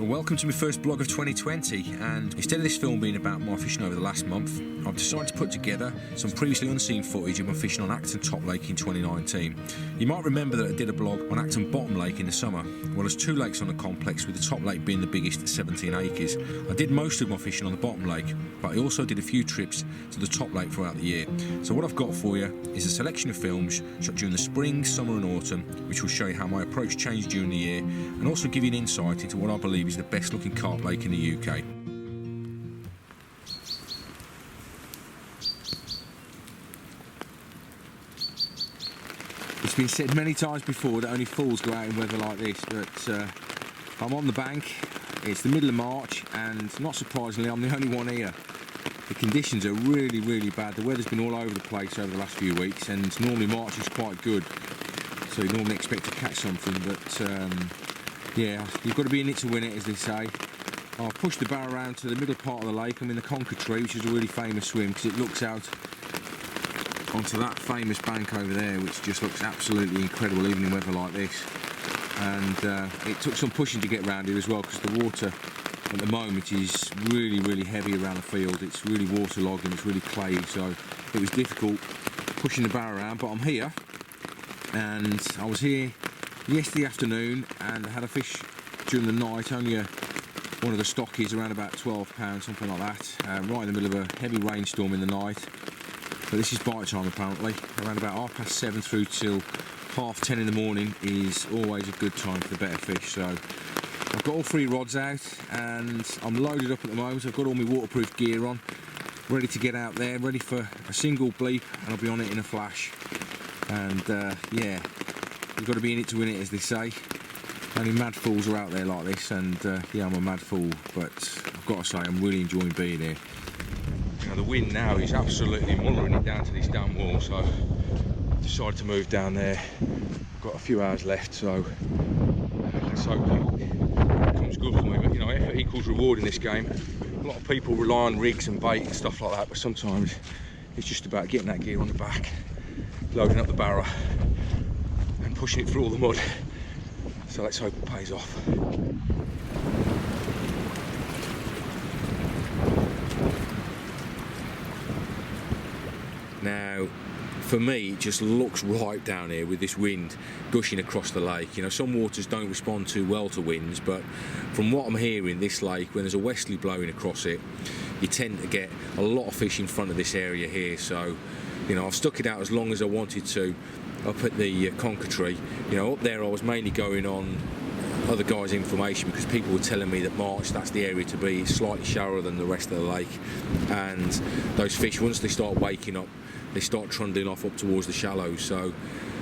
Well, welcome to my first vlog of 2020, and instead of this film being about my fishing over the last month, I've decided to put together some previously unseen footage of my fishing on Acton Top Lake in 2019. You might remember that I did a vlog on Acton Bottom Lake in the summer. Well, there's two lakes on the complex, with the Top Lake being the biggest at 17 acres. I did most of my fishing on the Bottom Lake, but I also did a few trips to the Top Lake throughout the year. So what I've got for you is a selection of films shot during the spring, summer and autumn, which will show you how my approach changed during the year, and also give you an insight into what I believe is the best looking carp lake in the UK. It's been said many times before that only fools go out in weather like this, but I'm on the bank. It's the middle of March, and not surprisingly I'm the only one here. The conditions are really bad. The weather's been all over the place over the last few weeks, and normally March is quite good, so you normally expect to catch something, but yeah, you've got to be in it to win it, as they say. I've pushed the barrow around to the middle part of the lake. I'm in the Conker Tree, which is a really famous swim because it looks out onto that famous bank over there, which just looks absolutely incredible even in weather like this. And it took some pushing to get around here as well, because the water at the moment is really heavy around the field. It's really waterlogged and it's really clayey, so it was difficult pushing the barrow around, but I'm here. And I was here yesterday afternoon and I had a fish during the night, only one of the stockies, around about £12, something like that, right in the middle of a heavy rainstorm in the night. But this is bite time apparently. Around about 7:30 through till 10:30 in the morning is always a good time for the better fish. So I've got all three rods out and I'm loaded up at the moment. I've got all my waterproof gear on, ready to get out there, ready for a single bleep, and I'll be on it in a flash. And yeah, you've got to be in it to win it, as they say. Only mad fools are out there like this, and yeah, I'm a mad fool, but I've got to say I'm really enjoying being here. Now the wind now is absolutely mullering it down to this damn wall, so I've decided to move down there. I've got a few hours left, so let's hope it comes good for me. But you know, effort equals reward in this game. A lot of people rely on rigs and bait and stuff like that, but sometimes it's just about getting that gear on the back, loading up the barrow and pushing it through all the mud. So let's hope it pays off. Now, for me, it just looks right down here with this wind gushing across the lake. You know, some waters don't respond too well to winds, but from what I'm hearing, this lake, when there's a westerly blowing across it, you tend to get a lot of fish in front of this area here. So, you know, I've stuck it out as long as I wanted to up at the Conker Tree. You know, up there I was mainly going on other guys' information because people were telling me that March, that's the area to be. It's slightly shallower than the rest of the lake, and those fish, once they start waking up, they start trundling off up towards the shallows. So,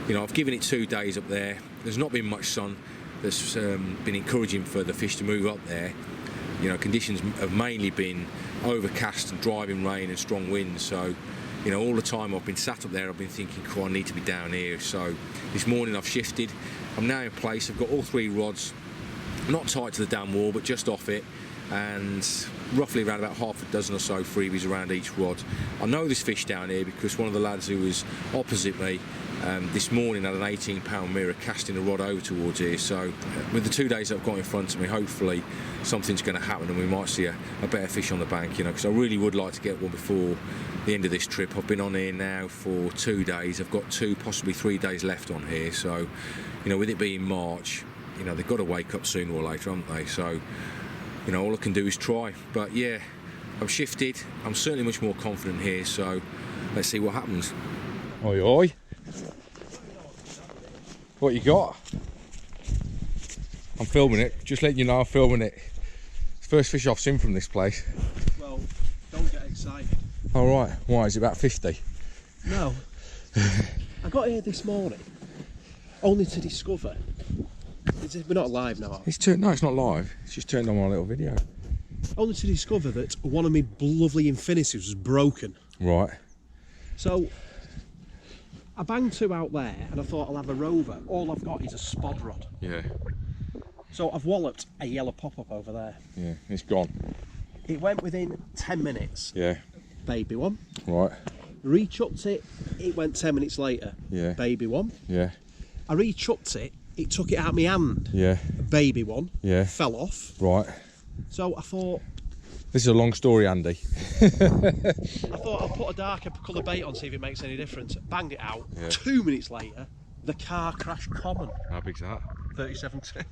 you know, I've given it 2 days up there. There's not been much sun that's been encouraging for the fish to move up there. You know, conditions have mainly been overcast and driving rain and strong winds. So, you know, all the time I've been sat up there, I've been thinking, "Cool, I need to be down here." So this morning I've shifted. I'm now in place. I've got all three rods, not tight to the dam wall, but just off it, and roughly around about half a dozen or so freebies around each rod. I know there's fish down here because one of the lads who was opposite me this morning had an 18-pound mirror casting a rod over towards here. So with the 2 days I've got in front of me, hopefully something's going to happen and we might see a better fish on the bank, you know, because I really would like to get one before the end of this trip. I've been on here now for 2 days. I've got 2, possibly 3 days left on here. So, you know, with it being March, you know, they've got to wake up sooner or later, haven't they? So, you know, all I can do is try. But yeah, I'm shifted. I'm certainly much more confident here, so let's see what happens. Oi, oi. What you got? I'm filming it. Just letting you know I'm filming it. First fish I've seen from this place. Well, don't get excited. All right. Why, is it about 50? No. I got here this morning only to discover... We're not live now. No, it's not live. It's just turned on my little video. Only to discover that one of my lovely Infinitys was broken. Right. So I banged 2 out there and I thought I'll have a rover. All I've got is a spod rod. Yeah. So I've walloped a yellow pop-up over there. Yeah, it's gone. It went within 10 minutes. Yeah. Baby one. Right. Rechucked it, it went 10 minutes later. Yeah. Baby one. Yeah. I rechucked it, it took it out of my hand. Yeah. A baby one. Yeah. Fell off. Right. So I thought This is a long story, Andy. I'll put a darker colour bait on, see if it makes any difference. Banged it out. Yeah. 2 minutes later, the car crashed common. How big's that? 37.2.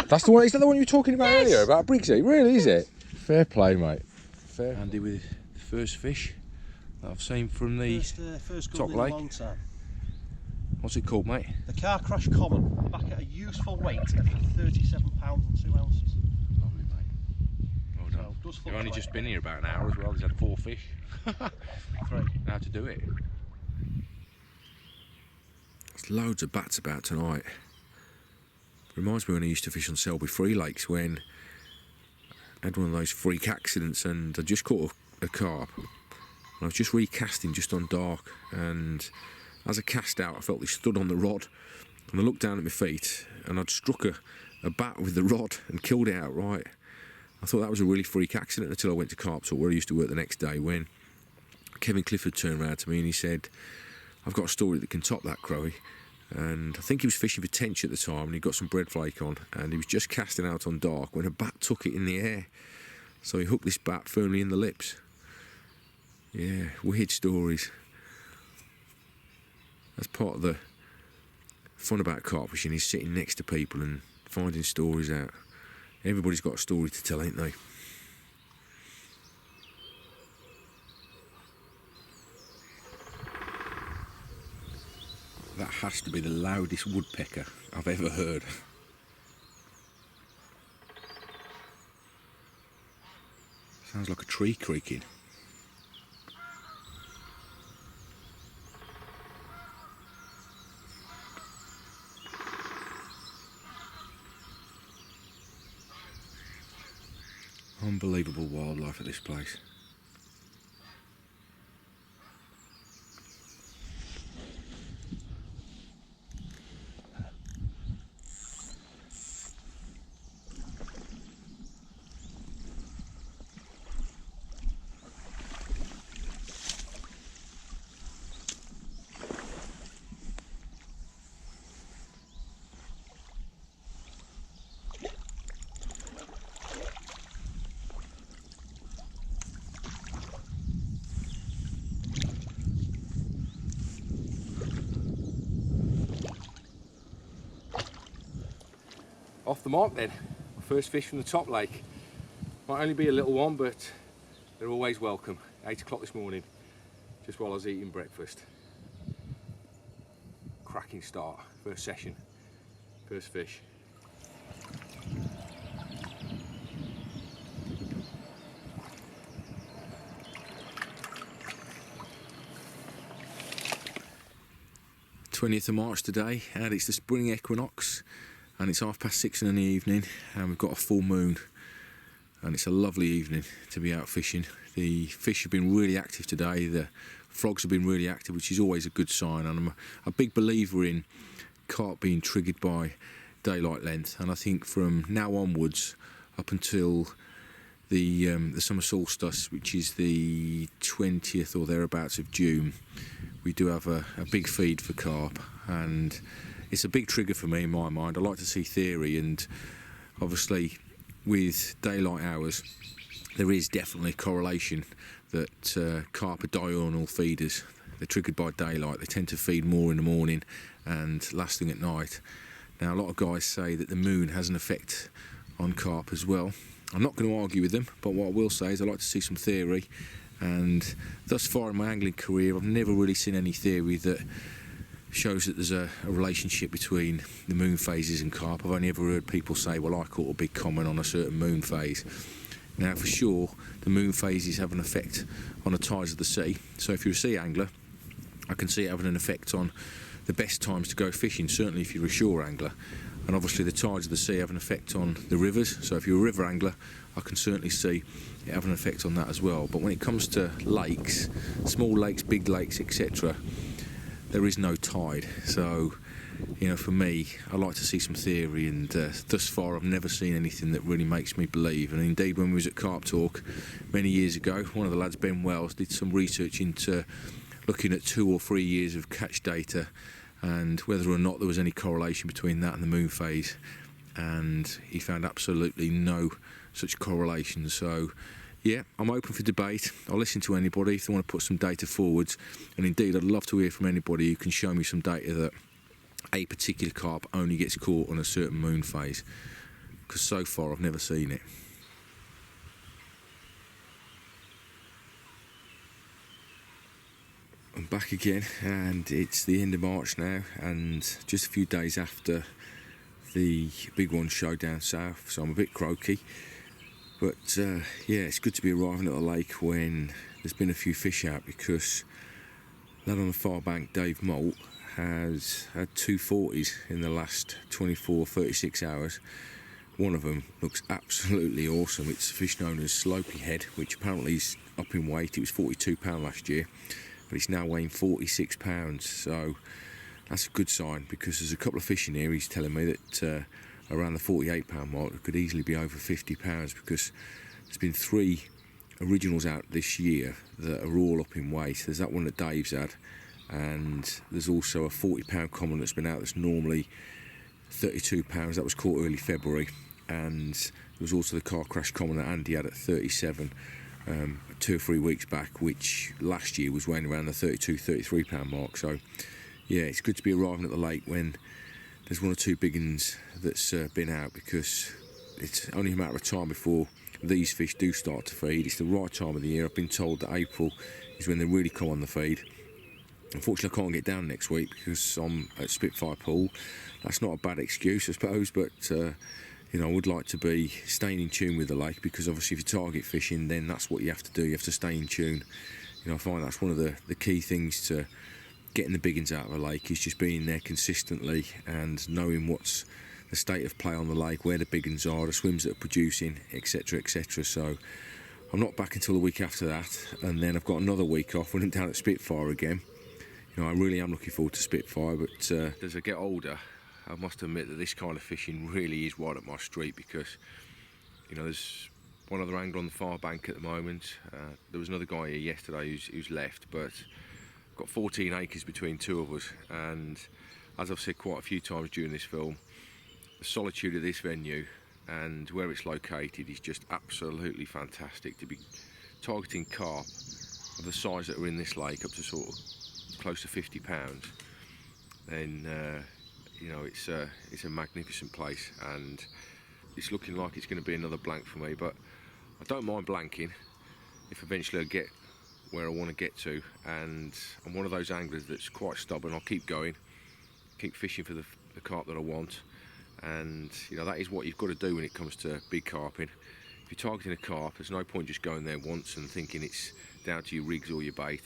That's the one. Is that the one you were talking about earlier about Briggsy? Really, is it? Fair play, mate. Fair. Andy with the first fish that I've seen from the First top good in a lake. long time. What's it called, mate? The car crashed common, back at a useful weight of 37 pounds and 2 ounces. Lovely, mate. Well done. So, does You've only fluctuate. just been here about an hour as well. He's had 4 fish. 3. How to do it? There's loads of bats about tonight. Reminds me when I used to fish on Selby Free Lakes when I had one of those freak accidents and I just caught a carp. And I was just recasting just on dark, and as I cast out I felt it stood on the rod, and I looked down at my feet and I'd struck a bat with the rod and killed it outright. I thought that was a really freak accident until I went to Carp Talk, where I used to work the next day, when Kevin Clifford turned around to me and he said, "I've got a story that can top that, Crowie." And I think he was fishing for tench at the time, and he got some bread flake on, and he was just casting out on dark when a bat took it in the air. So he hooked this bat firmly in the lips. Yeah, weird stories. That's part of the fun about carp fishing, is sitting next to people and finding stories out. Everybody's got a story to tell, ain't they? That has to be the loudest woodpecker I've ever heard. Sounds like a tree creaking. Unbelievable wildlife at this place. Off the mark then. My first fish from the top lake. Might only be a little one, but they're always welcome. 8 o'clock this morning, just while I was eating breakfast. Cracking start, first session, first fish. (20th of March today, and it's the spring equinox. And it's 6:30 in the evening, and we've got a full moon, and it's a lovely evening to be out fishing. The fish have been really active today, the frogs have been really active, which is always a good sign, and I'm a big believer in carp being triggered by daylight length, and I think from now onwards up until the summer solstice, which is the 20th or thereabouts of June, we do have a big feed for carp, and it's a big trigger for me in my mind. I like to see theory, and obviously with daylight hours there is definitely a correlation that carp are diurnal feeders. They're triggered by daylight. They tend to feed more in the morning and last thing at night. Now a lot of guys say that the moon has an effect on carp as well. I'm not going to argue with them, but what I will say is I like to see some theory, and thus far in my angling career I've never really seen any theory that shows that there's a relationship between the moon phases and carp. I've only ever heard people say, well, I caught a big common on a certain moon phase. Now for sure the moon phases have an effect on the tides of the sea, so if you're a sea angler I can see it having an effect on the best times to go fishing, certainly if you're a shore angler. And obviously the tides of the sea have an effect on the rivers, so if you're a river angler I can certainly see it having an effect on that as well. But when it comes to lakes, small lakes, big lakes, etc., there is no tide. So, you know, for me, I like to see some theory, and thus far I've never seen anything that really makes me believe. And indeed, when we was at Carp Talk many years ago, one of the lads, Ben Wells, did some research into looking at 2 or 3 years of catch data, and whether or not there was any correlation between that and the moon phase, and he found absolutely no such correlation. So yeah, I'm open for debate. I'll listen to anybody if they want to put some data forwards, and indeed I'd love to hear from anybody who can show me some data that a particular carp only gets caught on a certain moon phase, because so far I've never seen it. I'm back again, and it's the end of March now, and just a few days after the big one show down south, so I'm a bit croaky. But yeah, it's good to be arriving at the lake when there's been a few fish out, because lad on the far bank, Dave Moult, has had 240s in the last 36 hours. One of them looks absolutely awesome. It's a fish known as Slopey Head, which apparently is up in weight. It was 42 pound last year, but it's now weighing 46 pounds. So that's a good sign, because there's a couple of fish in here, he's telling me, that around the 48 pound mark could easily be over 50 pounds, because there's been 3 originals out this year that are all up in weight. There's that one that Dave's had, and there's also a 40 pound common that's been out that's normally 32 pounds. That was caught early February. And there was also the car crash common that Andy had at 37 2 or 3 weeks back, which last year was weighing around the 33 pound mark. So yeah, it's good to be arriving at the lake when there's 1 or 2 big uns that's been out, because it's only a matter of time before these fish do start to feed. It's the right time of the year. I've been told that April is when they really come on the feed. Unfortunately, I can't get down next week because I'm at Spitfire Pool. That's not a bad excuse, I suppose, but you know, I would like to be staying in tune with the lake, because obviously if you're target fishing, then that's what you have to do. You have to stay in tune. You know, I find that's one of the key things to getting the big uns out of a lake, is just being there consistently and knowing what's the state of play on the lake, where the big uns are, the swims that are producing, etc, etc. So I'm not back until the week after that, and then I've got another week off when I'm down at Spitfire again. You know, I really am looking forward to Spitfire, but as I get older, I must admit that this kind of fishing really is right up my street, because you know, there's one other angler on the far bank at the moment. There was another guy here yesterday who's left, but I've got 14 acres between 2 of us, and as I've said quite a few times during this film, the solitude of this venue and where it's located is just absolutely fantastic. To be targeting carp of the size that are in this lake, up to sort of close to 50 pounds, then you know, it's a magnificent place, and it's looking like it's going to be another blank for me. But I don't mind blanking if eventually I get where I want to get to, and I'm one of those anglers that's quite stubborn. I'll keep going, keep fishing for the carp that I want, and you know, that is what you've got to do when it comes to big carping. If you're targeting a carp, there's no point just going there once and thinking it's down to your rigs or your bait.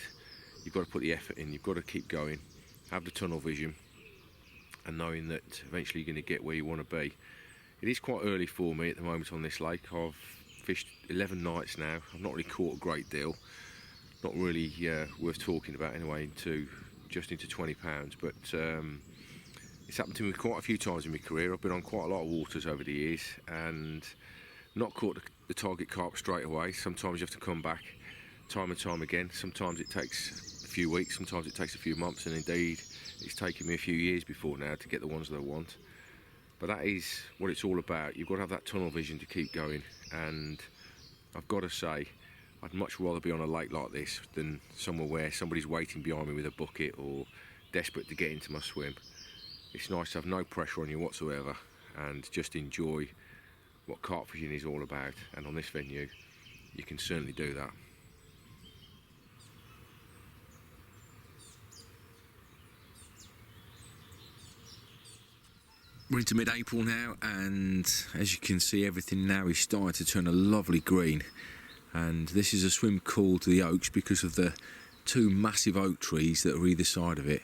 You've got to put the effort in, you've got to keep going, have the tunnel vision, and knowing that eventually you're going to get where you want to be. It is quite early for me at the moment on this lake. I've fished 11 nights now. I've not really caught a great deal. Not really worth talking about anyway, just into 20 pounds, but it's happened to me quite a few times in my career. I've been on quite a lot of waters over the years and not caught the target carp straight away. Sometimes you have to come back time and time again. Sometimes it takes a few weeks, sometimes it takes a few months, and indeed it's taken me a few years before now to get the ones that I want. But that is what it's all about. You've got to have that tunnel vision to keep going, and I've got to say, I'd much rather be on a lake like this than somewhere where somebody's waiting behind me with a bucket or desperate to get into my swim. It's nice to have no pressure on you whatsoever and just enjoy what carp fishing is all about, and on this venue you can certainly do that. We're into mid-April now, and as you can see, everything now is starting to turn a lovely green. And this is a swim called the Oaks because of the 2 massive oak trees that are either side of it.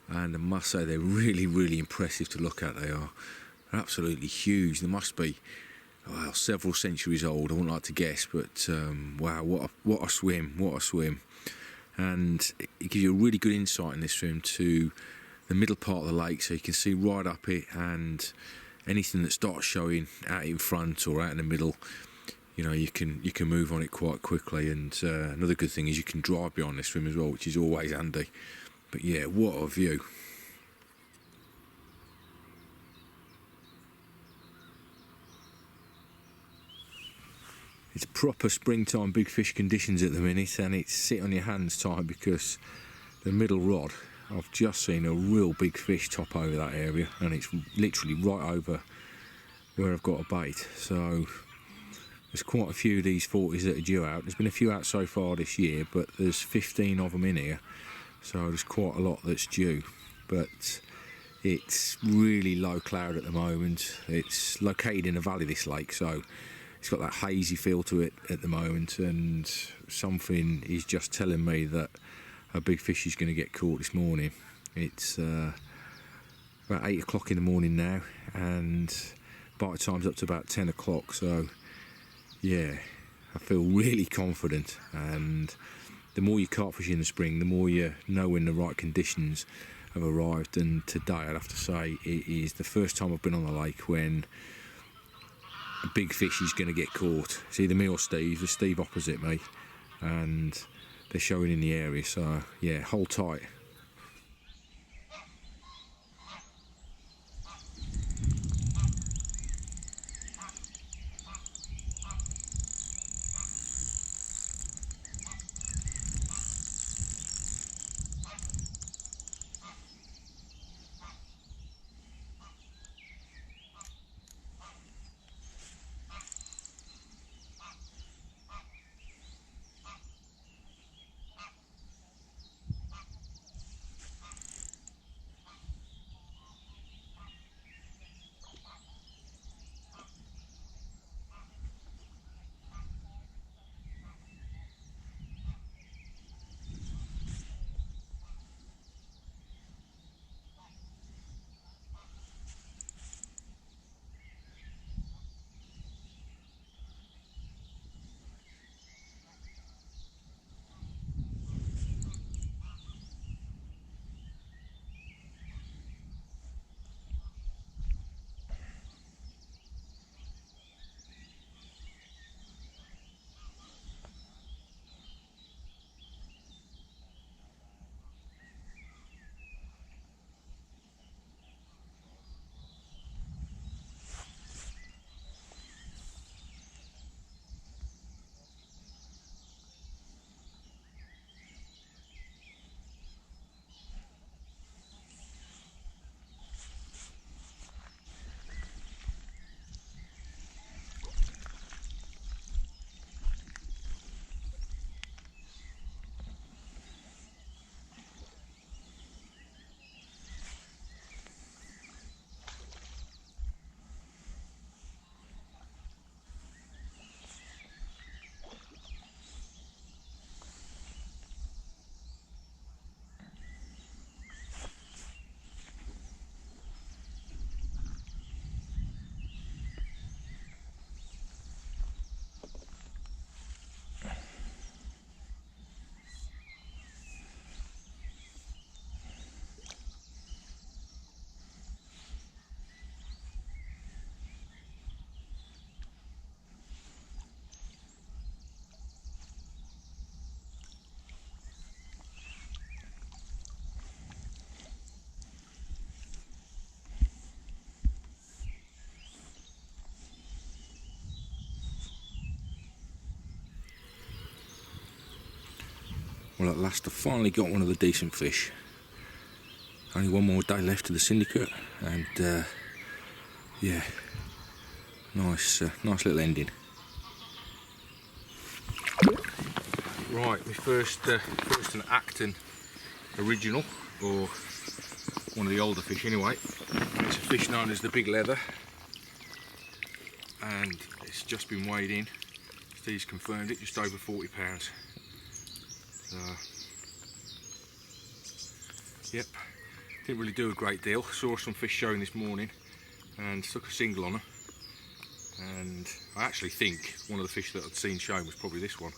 And I must say, they're really, really impressive to look at. They are. They're absolutely huge. They must be, well, several centuries old. I wouldn't like to guess, but wow, what a swim, what a swim. And it gives you a really good insight in this swim to the middle part of the lake, so you can see right up it, and anything that starts showing out in front or out in the middle, you know, you can move on it quite quickly. And another good thing is you can drive behind this swim as well, which is always handy. But yeah, what a view. It's proper springtime big fish conditions at the minute, and it's sit on your hands time because the middle rod, I've just seen a real big fish top over that area, and it's literally right over where I've got a bait. So there's quite a few of these 40s that are due out. There's been a few out so far this year, but there's 15 of them in here, so there's quite a lot that's due. But it's really low cloud at the moment. It's located in a valley, this lake, so it's got that hazy feel to it at the moment, and something is just telling me that a big fish is going to get caught this morning. It's about 8 o'clock in the morning now, and bite time's up to about 10 o'clock, so yeah, I feel really confident. And the more you carp fish in the spring, the more you know when the right conditions have arrived, and today I'd have to say it is the first time I've been on the lake when a big fish is going to get caught. It's either me or Steve. There's Steve opposite me, and they're showing in the area, so yeah, hold tight. Well, at last I finally got one of the decent fish. Only one more day left of the syndicate, and yeah, nice little ending. Right, my first an Acton original, or one of the older fish anyway. It's a fish known as the big leather, and it's just been weighed in. Steve's confirmed it, just over 40 pounds. Yep, didn't really do a great deal. Saw some fish showing this morning and stuck a single on them, and I actually think one of the fish that I'd seen showing was probably this one.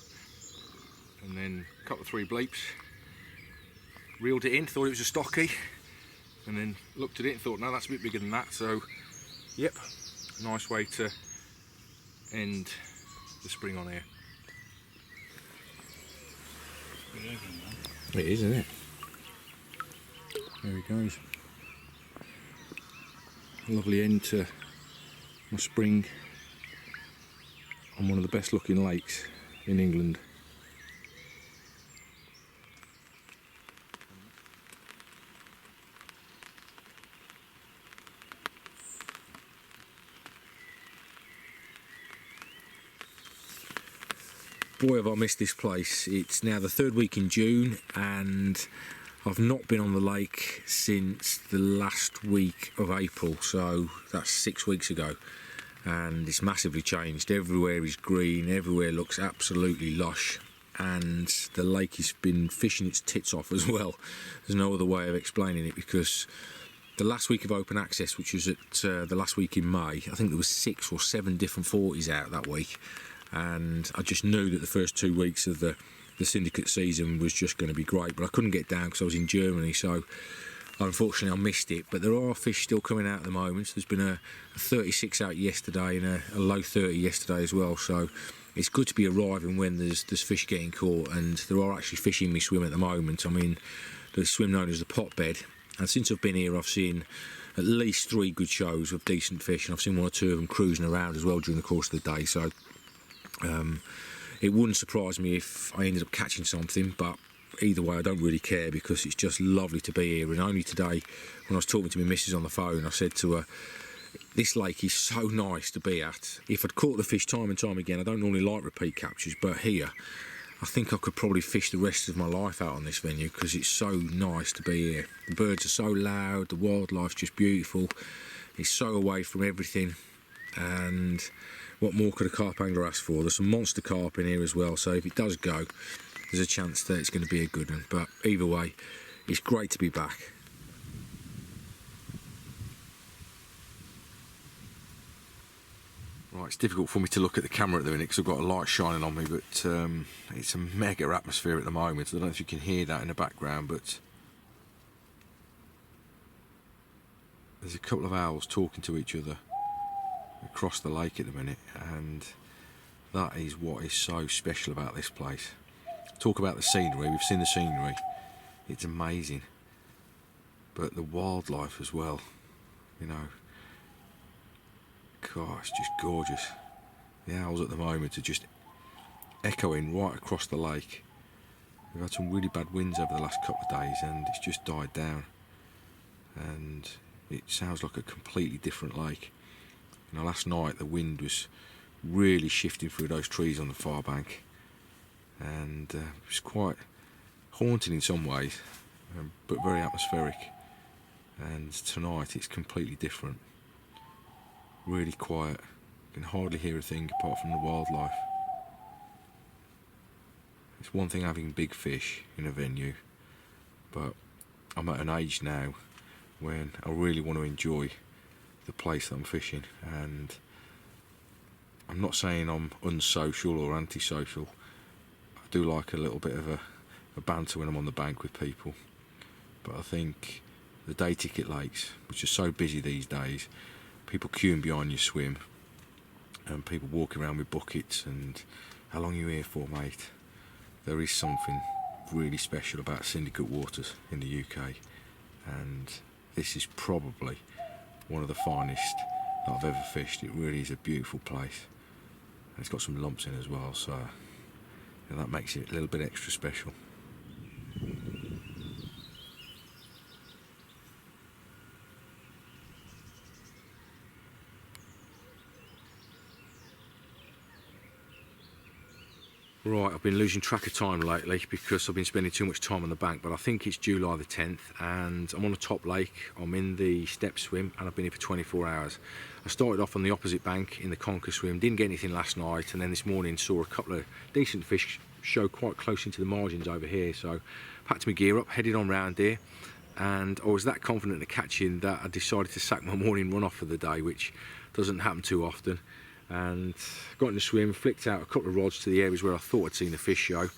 And then a couple of 3 bleeps, reeled it in, thought it was a stocky, and then looked at it and thought, no, that's a bit bigger than that. So yep, nice way to end the spring on here. It is, isn't it? There he goes. Lovely end to my spring on one of the best looking lakes in England. Boy, have I missed this place. It's now the third week in June and I've not been on the lake since the last week of April, so that's 6 weeks ago, and it's massively changed. Everywhere is green, everywhere looks absolutely lush, and the lake has been fishing its tits off as well. There's no other way of explaining it, because the last week of open access, which was at the last week in May, I think there was 6 or 7 different 40s out that week, and I just knew that the first 2 weeks of the syndicate season was just going to be great, but I couldn't get down because I was in Germany, so unfortunately I missed it. But there are fish still coming out at the moment. There's been a 36 out yesterday and a low 30 yesterday as well, so it's good to be arriving when there's fish getting caught, and there are actually fish in my swim at the moment. I mean, the swim known as the pot bed, and since I've been here I've seen at least 3 good shows of decent fish, and I've seen 1 or 2 of them cruising around as well during the course of the day, so it wouldn't surprise me if I ended up catching something, but either way I don't really care, because it's just lovely to be here. And only today, when I was talking to my missus on the phone, I said to her, this lake is so nice to be at. If I'd caught the fish time and time again, I don't normally like repeat captures, but here I think I could probably fish the rest of my life out on this venue, because it's so nice to be here. The birds are so loud, the wildlife's just beautiful, it's so away from everything, and what more could a carp angler ask for? There's some monster carp in here as well, so if it does go, there's a chance that it's going to be a good one. But either way, it's great to be back. Right, it's difficult for me to look at the camera at the minute because I've got a light shining on me, but it's a mega atmosphere at the moment. I don't know if you can hear that in the background, but there's a couple of owls talking to each other across the lake at the minute, and that is what is so special about this place. Talk about the scenery, we've seen the scenery, it's amazing, but the wildlife as well, you know, God, it's just gorgeous. The owls at the moment are just echoing right across the lake. We've had some really bad winds over the last couple of days and it's just died down, and it sounds like a completely different lake. You know, last night the wind was really shifting through those trees on the far bank, and it was quite haunting in some ways, but very atmospheric. And tonight it's completely different. Really quiet. You can hardly hear a thing apart from the wildlife. It's one thing having big fish in a venue, but I'm at an age now when I really want to enjoy the place that I'm fishing, and I'm not saying I'm unsocial or antisocial. I do like a little bit of a banter when I'm on the bank with people, but I think the day ticket lakes, which are so busy these days, people queuing behind your swim and people walking around with buckets and how long are you here for, mate? There is something really special about syndicate waters in the UK, and this is probably one of the finest that I've ever fished. It really is a beautiful place, and it's got some lumps in as well, so you know, that makes it a little bit extra special. Right, I've been losing track of time lately because I've been spending too much time on the bank, but I think it's July the 10th and I'm on a top lake. I'm in the step swim and I've been here for 24 hours. I started off on the opposite bank in the conker swim, didn't get anything last night, and then this morning saw a couple of decent fish show quite close into the margins over here, so packed my gear up, headed on round here, and I was that confident of catching that I decided to sack my morning run off for the day, which doesn't happen too often. And got in the swim, flicked out a couple of rods to the areas where I thought I'd seen a fish show,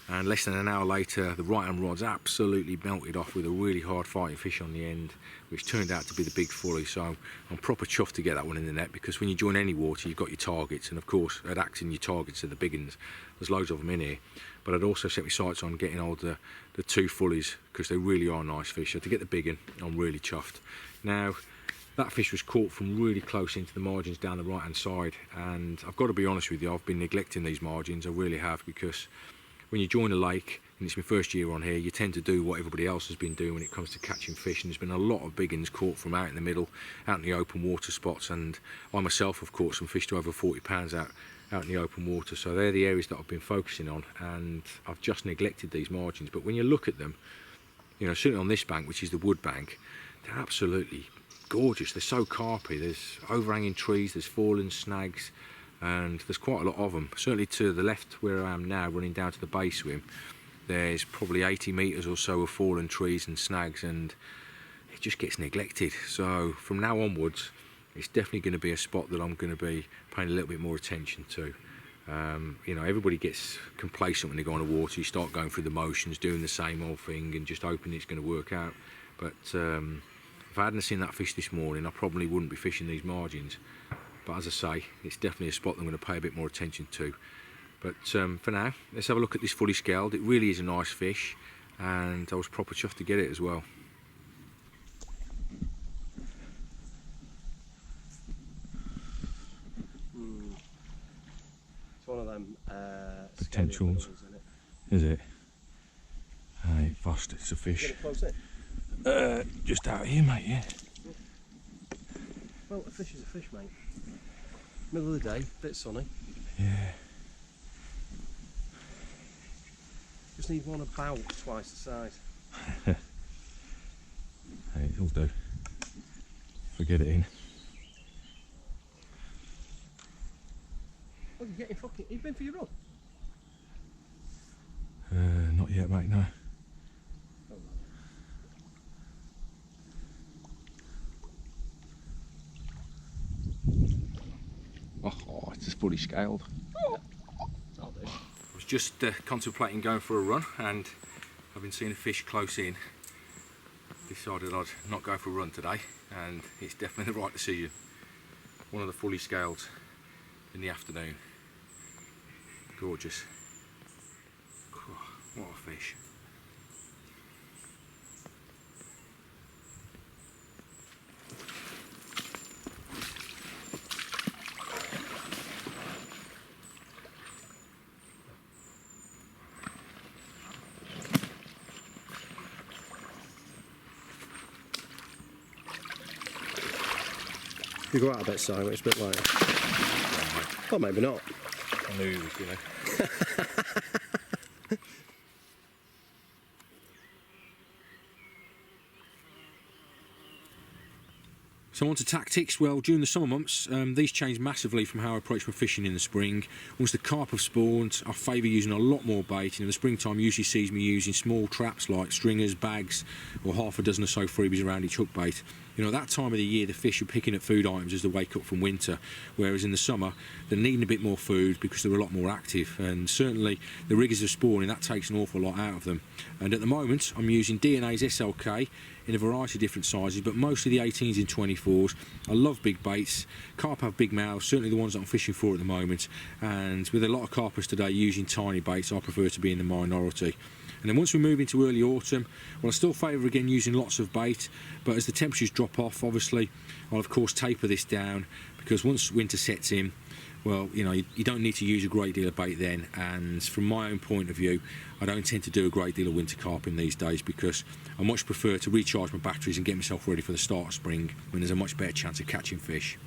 and less than an hour later the right hand rods absolutely melted off with a really hard fighting fish on the end, which turned out to be the big fully. So I'm proper chuffed to get that one in the net, because when you join any water you've got your targets, and of course at Acton your targets are the big ones. There's loads of them in here, but I'd also set my sights on getting hold of the 2 fullies because they really are nice fish. So to get the big one, I'm really chuffed. Now That fish was caught from really close into the margins down the right hand side, and I've got to be honest with you, I've been neglecting these margins, I really have, because when you join a lake, and it's my first year on here, you tend to do what everybody else has been doing when it comes to catching fish, and there's been a lot of big ones caught from out in the middle, out in the open water spots, and I myself have caught some fish to over 40 pounds out in the open water. So they're the areas that I've been focusing on, and I've just neglected these margins. But when you look at them, you know, certainly on this bank, which is the wood bank, they're absolutely gorgeous. They're so carpy. There's overhanging trees, there's fallen snags, and there's quite a lot of them. Certainly to the left where I am now, running down to the bay swim, there's probably 80 metres or so of fallen trees and snags, and it just gets neglected. So from now onwards, it's definitely going to be a spot that I'm going to be paying a little bit more attention to. You know, everybody gets complacent when they go on the water. You start going through the motions, doing the same old thing, and just hoping it's going to work out. But if I hadn't seen that fish this morning, I probably wouldn't be fishing these margins. But as I say, it's definitely a spot that I'm going to pay a bit more attention to. But for now, let's have a look at this fully scaled. It really is a nice fish, and I was proper chuffed to get it as well. It's one of them Potentials, isn't it? Is it? Aye, fast, it's a fish. Get it close in. Just out here, mate, yeah. Well, a fish is a fish, mate. Middle of the day, bit sunny. Yeah. Just need one about twice the size. Hey, it'll do. Forget it in. Oh, you're getting fucking... You've been for your run? Not yet, mate, no. Oh, it's just fully scaled. Oh. I was just contemplating going for a run, and I've been seeing a fish close in. Decided I'd not go for a run today, and it's definitely the right decision. One of the fully scaled in the afternoon. Gorgeous. What a fish. You go out a bit, Simon, it's a bit later. Well, maybe not. I knew he was gonna. So on to tactics. Well, during the summer months, these change massively from how I approach my fishing in the spring. Once the carp have spawned, I favour using a lot more bait. In the springtime, usually sees me using small traps like stringers, bags, or half a dozen or so freebies around each hook bait. You know, at that time of the year, the fish are picking at food items as they wake up from winter, whereas in the summer, they're needing a bit more food because they're a lot more active. And certainly, the riggers are spawning, that takes an awful lot out of them. And at the moment, I'm using DNA's SLK in a variety of different sizes, but mostly the 18s and 24s. I love big baits. Carp have big mouths, certainly the ones that I'm fishing for at the moment. And with a lot of carpers today using tiny baits, I prefer to be in the minority. And then once we move into early autumn, well, I still favour again using lots of bait, but as the temperatures drop off, obviously, I'll of course taper this down, because once winter sets in, well, you know, you don't need to use a great deal of bait then. And from my own point of view, I don't tend to do a great deal of winter carping these days, because I much prefer to recharge my batteries and get myself ready for the start of spring, when there's a much better chance of catching fish.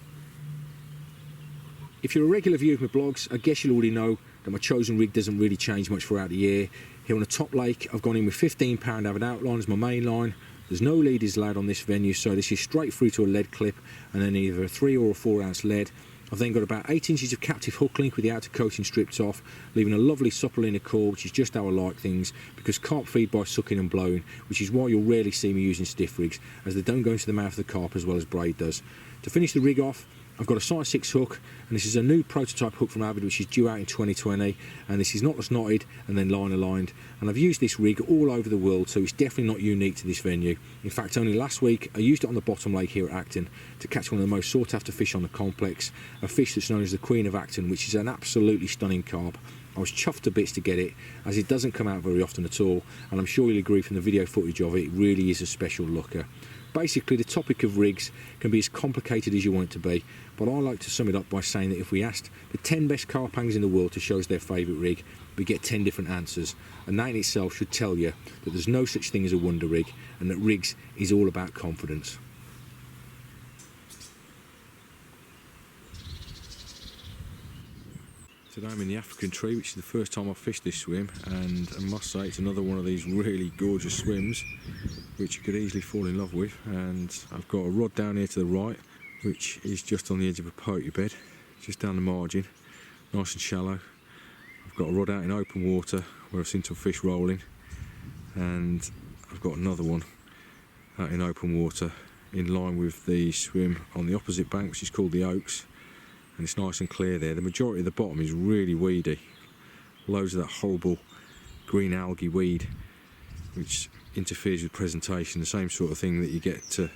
If you're a regular viewer of my blogs, I guess you'll already know that my chosen rig doesn't really change much throughout the year. Here on the top lake, I've gone in with 15 pound avid outline as my main line. There's no leaders allowed on this venue, so this is straight through to a lead clip, and then either a 3 or a 4 ounce lead. I've then got about 8 inches of captive hook link with the outer coating stripped off, leaving a lovely supple inner core, which is just how I like things, because carp feed by sucking and blowing, which is why you'll rarely see me using stiff rigs, as they don't go into the mouth of the carp as well as braid does. To finish the rig off, I've got a size 6 hook, and this is a new prototype hook from Avid, which is due out in 2020, and this is knotless knotted and then line aligned, and I've used this rig all over the world, so it's definitely not unique to this venue. In fact, only last week I used it on the bottom lake here at Acton to catch one of the most sought after fish on the complex, a fish that's known as the Queen of Acton, which is an absolutely stunning carp. I was chuffed to bits to get it, as it doesn't come out very often at all, and I'm sure you'll agree from the video footage of it, it really is a special looker. Basically, the topic of rigs can be as complicated as you want it to be, but I like to sum it up by saying that if we asked the 10 best carp hangers in the world to show us their favourite rig, we get 10 different answers, and that in itself should tell you that there's no such thing as a wonder rig, and that rigs is all about confidence. Today I'm in the African Tree, which is the first time I've fished this swim, and I must say it's another one of these really gorgeous swims which you could easily fall in love with. And I've got a rod down here to the right, which is just on the edge of a poacher bed, just down the margin, nice and shallow. I've got a rod out in open water where I've seen some fish rolling, and I've got another one out in open water in line with the swim on the opposite bank, which is called the Oaks. And it's nice and clear there. The majority of the bottom is really weedy. Loads of that horrible green algae weed which interferes with presentation, the same sort of thing that you get at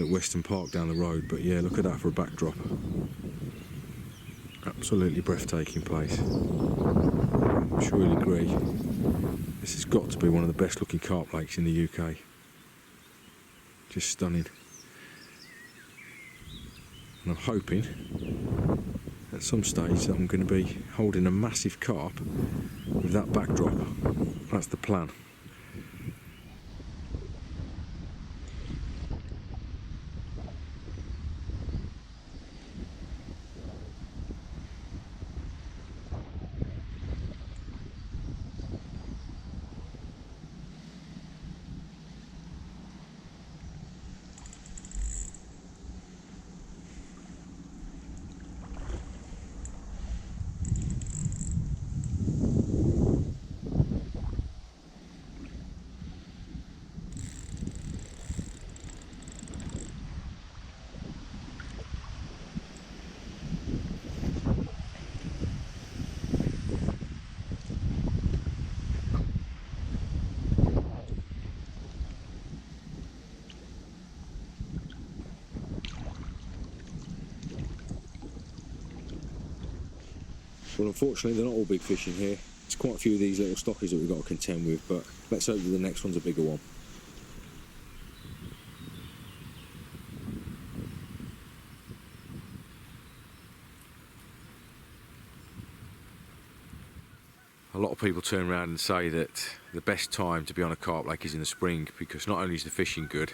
Weston Park down the road. But yeah, look at that for a backdrop. Absolutely breathtaking place. I'm sure you'll agree. This has got to be one of the best looking carp lakes in the UK. Just stunning. And I'm hoping at some stage that I'm going to be holding a massive carp with that backdrop. That's the plan. Well, unfortunately they're not all big fish in here. There's quite a few of these little stockies that we've got to contend with, but let's hope that the next one's a bigger one. A lot of people turn around and say that the best time to be on a carp lake is in the spring, because not only is the fishing good,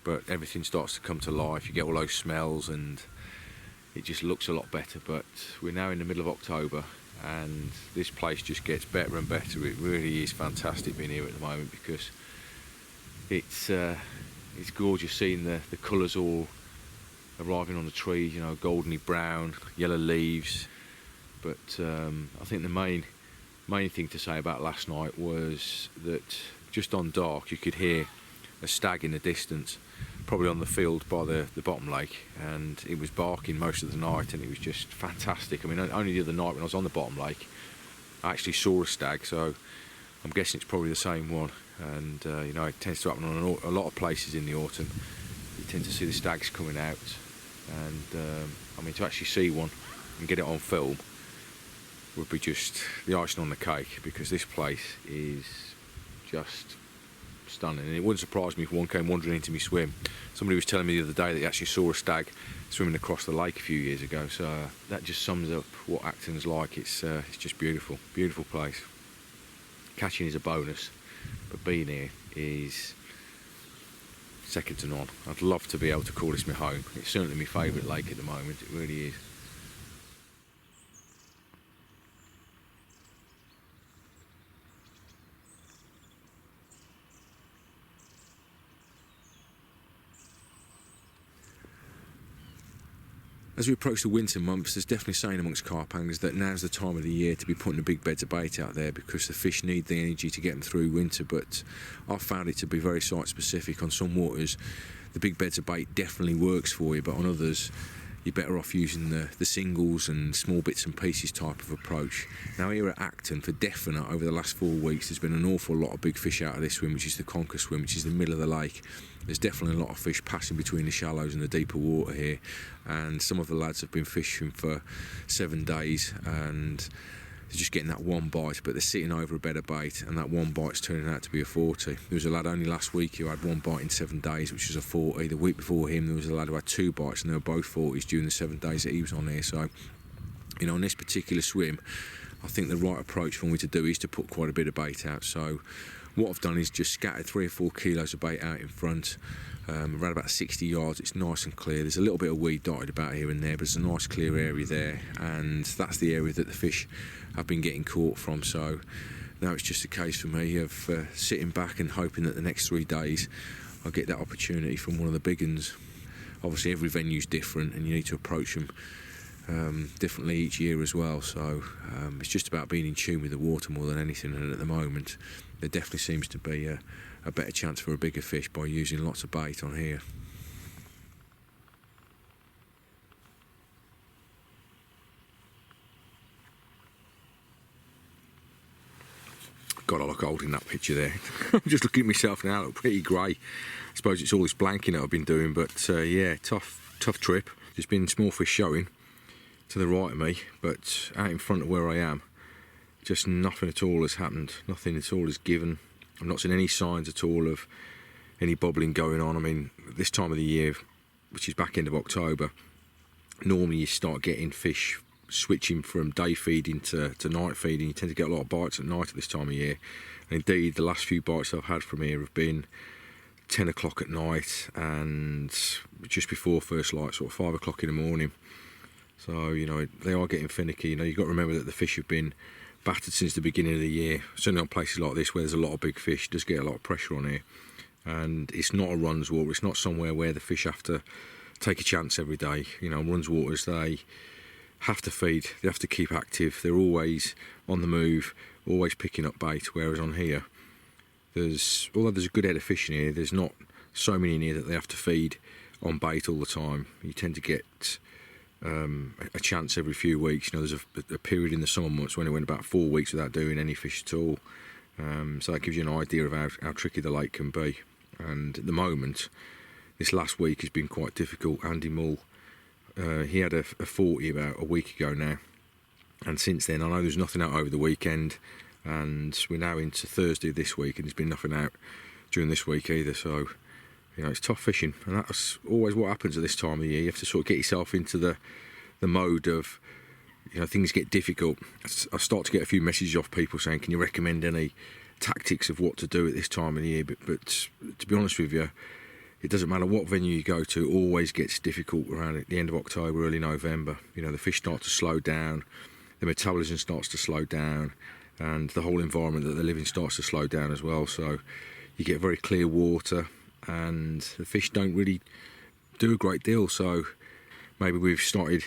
but everything starts to come to life. You get all those smells and it just looks a lot better. But we're now in the middle of October and this place just gets better and better. It really is fantastic being here at the moment, because it's gorgeous seeing the colours all arriving on the trees, you know, goldeny brown, yellow leaves. But I think the main thing to say about last night was that just on dark you could hear a stag in the distance, probably on the field by the bottom lake, and it was barking most of the night, and it was just fantastic. I mean, only the other night when I was on the bottom lake I actually saw a stag, so I'm guessing it's probably the same one. And you know, it tends to happen on a lot of places in the autumn. You tend to see the stags coming out, and I mean, to actually see one and get it on film would be just the icing on the cake, because this place is just stunning. And it wouldn't surprise me if one came wandering into my swim. Somebody was telling me the other day that he actually saw a stag swimming across the lake a few years ago, so that just sums up what Acton's like. It's just beautiful place. Catching is a bonus, but being here is second to none. I'd love to be able to call this my home. It's certainly my favourite lake at the moment, it really is. As we approach the winter months, there's definitely saying amongst carp hangers that now's the time of the year to be putting the big beds of bait out there, because the fish need the energy to get them through winter. But I've found it to be very site specific. On some waters the big beds of bait definitely works for you, but on others you're better off using the singles and small bits and pieces type of approach. Now here at Acton, for definite, over the last 4 weeks there's been an awful lot of big fish out of this swim, which is the Conker swim, which is the middle of the lake. There's definitely a lot of fish passing between the shallows and the deeper water here, and some of the lads have been fishing for 7 days, and they're just getting that one bite, but they're sitting over a better bait, and that one bite's turning out to be a 40. There was a lad only last week who had one bite in 7 days, which was a 40. The week before him, there was a lad who had 2 bites, and they were both 40s during the 7 days that he was on here. So, you know, on this particular swim, I think the right approach for me to do is to put quite a bit of bait out. So what I've done is just scattered 3 or 4 kilos of bait out in front, around about 60 yards. It's nice and clear. There's a little bit of weed dotted about here and there, but it's a nice clear area there, and that's the area that the fish have been getting caught from. So now it's just a case for me of sitting back and hoping that the next 3 days I'll get that opportunity from one of the big uns. Obviously every venue's different, and you need to approach them differently each year as well, so it's just about being in tune with the water more than anything. And at the moment there definitely seems to be a better chance for a bigger fish by using lots of bait on here. God, I look old in that picture there. I'm just looking at myself now, I look pretty grey. I suppose it's all this blanking that I've been doing, but yeah, tough trip. There's been small fish showing to the right of me, but out in front of where I am, just nothing at all has happened. Nothing at all is given. I've not seen any signs at all of any bobbling going on. I mean, this time of the year, which is back end of October, normally you start getting fish switching from day feeding to night feeding. You tend to get a lot of bites at night at this time of year. And indeed, the last few bites I've had from here have been 10 o'clock at night and just before first light, sort of 5 o'clock in the morning. So, you know, they are getting finicky. You know, you've got to remember that the fish have been battered since the beginning of the year. Certainly on places like this where there's a lot of big fish, it does get a lot of pressure on here. And it's not a runs water. It's not somewhere where the fish have to take a chance every day. You know, runs waters, they have to feed, they have to keep active. They're always on the move, always picking up bait. Whereas on here, although there's a good head of fish in here, there's not so many in here that they have to feed on bait all the time. You tend to get a chance every few weeks. You know, there's a period in the summer months when it went about 4 weeks without doing any fish at all. So that gives you an idea of how tricky the lake can be. And at the moment, this last week has been quite difficult. Andy Mull, he had a 40 about a week ago now, and since then I know there's nothing out over the weekend, and we're now into Thursday this week, and there's been nothing out during this week either. So, you know, it's tough fishing, and that's always what happens at this time of the year. You have to sort of get yourself into the mode of, you know, things get difficult. I start to get a few messages off people saying, can you recommend any tactics of what to do at this time of the year? But to be honest with you, it doesn't matter what venue you go to, it always gets difficult around at the end of October, early November. You know, the fish start to slow down, the metabolism starts to slow down, and the whole environment that they live in starts to slow down as well. So you get very clear water, and the fish don't really do a great deal. So maybe we've started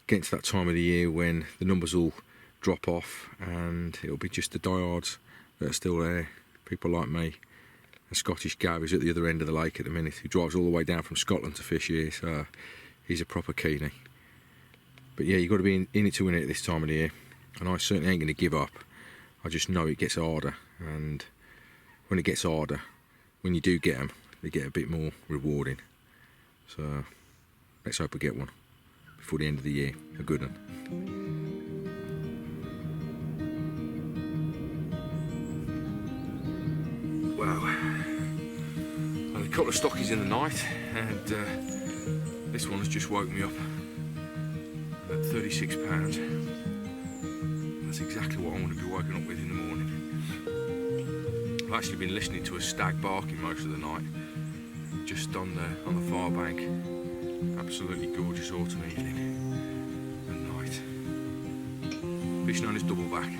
getting to that time of the year when the numbers will drop off, and it'll be just the diehards that are still there. People like me. And Scottish Gav is at the other end of the lake at the minute. He drives all the way down from Scotland to fish here, so he's a proper keeney. But yeah, you've got to be in it to win it at this time of the year, and I certainly ain't going to give up. I just know it gets harder, and when it gets harder, when you do get them, they get a bit more rewarding. So let's hope I get one before the end of the year, a good one. Wow, and a couple of stockies in the night, and this one has just woke me up at 36 pounds. That's exactly what I want to be woken up with in the morning. I've actually been listening to a stag barking most of the night, just on the far bank. Absolutely gorgeous autumn evening and night. Fish known as doubleback.